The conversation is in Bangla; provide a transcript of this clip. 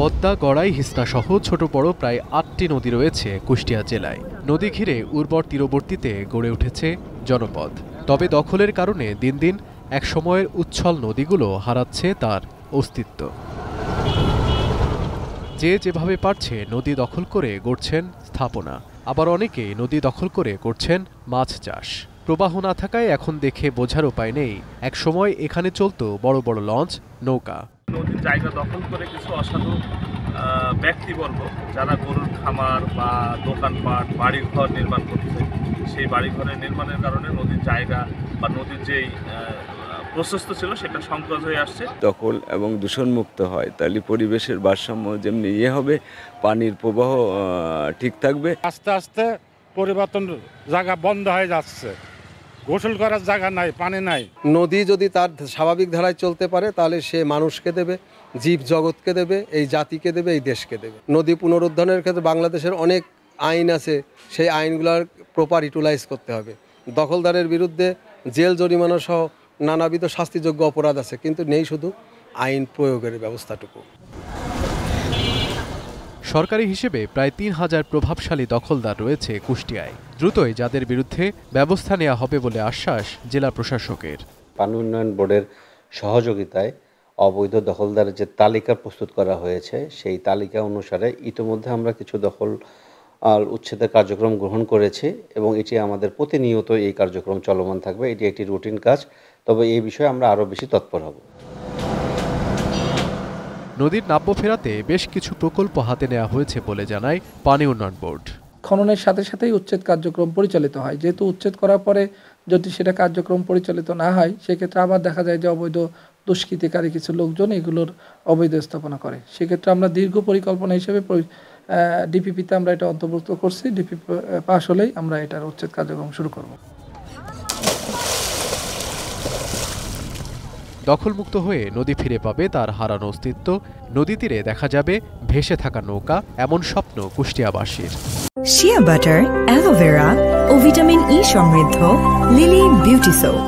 পদ্মা, গড়াই, হিসনা সহ ছোট বড় প্রায় ৮টি নদী রয়েছে কুষ্টিয়া জেলায়। নদী ঘিরে উর্বর তীরবর্তীতে গড়ে উঠেছে জনপদ। তবে দখলের কারণে দিন দিন এক সময়ের উচ্ছল নদীগুলো হারাচ্ছে তার অস্তিত্ব। যে যেভাবে পারছে নদী দখল করে গড়ছেন স্থাপনা, আবার অনেকেই নদী দখল করে করছেন মাছ চাষ। প্রবাহ না থাকায় এখন দেখে বোঝার উপায় নেই এক সময় এখানে চলতো বড় বড় লঞ্চ, নৌকা। নদীর জায়গা দখল করে কিছু অসাধু ব্যক্তিবর্গ যারা গরুর খামার বা দোকানপাট, বাড়িঘর নির্মাণ করছে, সেই বাড়িঘরের নির্মাণের কারণে নদীর জায়গা বা নদীর যেই প্রশস্ত ছিল সেটা সংকোচ হয়ে আসছে। দখল এবং দূষণমুক্ত হয় তাহলে পরিবেশের ভারসাম্য যেমনি হবে, পানির প্রবাহ ঠিক থাকবে। আস্তে আস্তে পরিবর্তন, জায়গা বন্ধ হয়ে যাচ্ছে, গোসল করার জায়গা নাই, পানি নাই। নদী যদি তার স্বাভাবিক ধারায় চলতে পারে তাহলে সে মানুষকে দেবে, জীব জগৎকে দেবে, এই জাতিকে দেবে, এই দেশকে দেবে। নদী পুনরুদ্ধারের ক্ষেত্রে বাংলাদেশের অনেক আইন আছে, সেই আইনগুলোর প্রপার ইউটিলাইজ করতে হবে। দখলদারের বিরুদ্ধে জেল জরিমানা সহ নানাবিধ শাস্তিযোগ্য অপরাধ আছে, কিন্তু নেই শুধু আইন প্রয়োগের ব্যবস্থাটুকু। সরকারি হিসেবে প্রায় ৩,০০০ প্রভাবশালী দখলদার রয়েছে কুষ্টিয়ায়। দ্রুতই যাদের বিরুদ্ধে ব্যবস্থা নেওয়া হবে বলে আশ্বাস জেলা প্রশাসকের। পানি উন্নয়ন বোর্ডের সহযোগিতায় অবৈধ দখলদারের যে তালিকা প্রস্তুত করা হয়েছে, সেই তালিকা অনুসারে ইতিমধ্যে আমরা কিছু দখল উচ্ছেদের কার্যক্রম গ্রহণ করেছি এবং এটি আমাদের প্রতিনিয়ত এই কার্যক্রম চলমান থাকবে। এটি একটি রুটিন কাজ, তবে এই বিষয়ে আমরা আরও বেশি তৎপর হব। নদীর নাব্য ফেরাতে বেশ কিছু প্রকল্প হাতে নেওয়া হয়েছে বলে জানায় পানি উন্নয়ন বোর্ড। খননের সাথে সাথেই উচ্ছেদ কার্যক্রম পরিচালিত হয়। যেহেতু উচ্ছেদ করার পরে যদি সেটা কার্যক্রম পরিচালিত না হয়, সেক্ষেত্রে আবার দেখা যায় যে অবৈধ দুষ্কৃতিকারী কিছু লোকজন এগুলোর অবৈধ স্থাপনা করে। সেক্ষেত্রে আমরা দীর্ঘ পরিকল্পনা হিসেবে ডিপিপিতে আমরা এটা অন্তর্ভুক্ত করছি। ডিপিপি পাশ হলেই আমরা এটার উচ্ছেদ কার্যক্রম শুরু করব। দখলমুক্ত হয়ে নদী ফিরে পাবে তার হারানো অস্তিত্ব। নদী তীরে দেখা যাবে ভেসে থাকা নৌকা, এমন স্বপ্ন কুষ্টিয়াবাসীর। শিয়া বাটার, অ্যালোভেরা ও ভিটামিন ই সমৃদ্ধ লিলি বিউটি সোপ।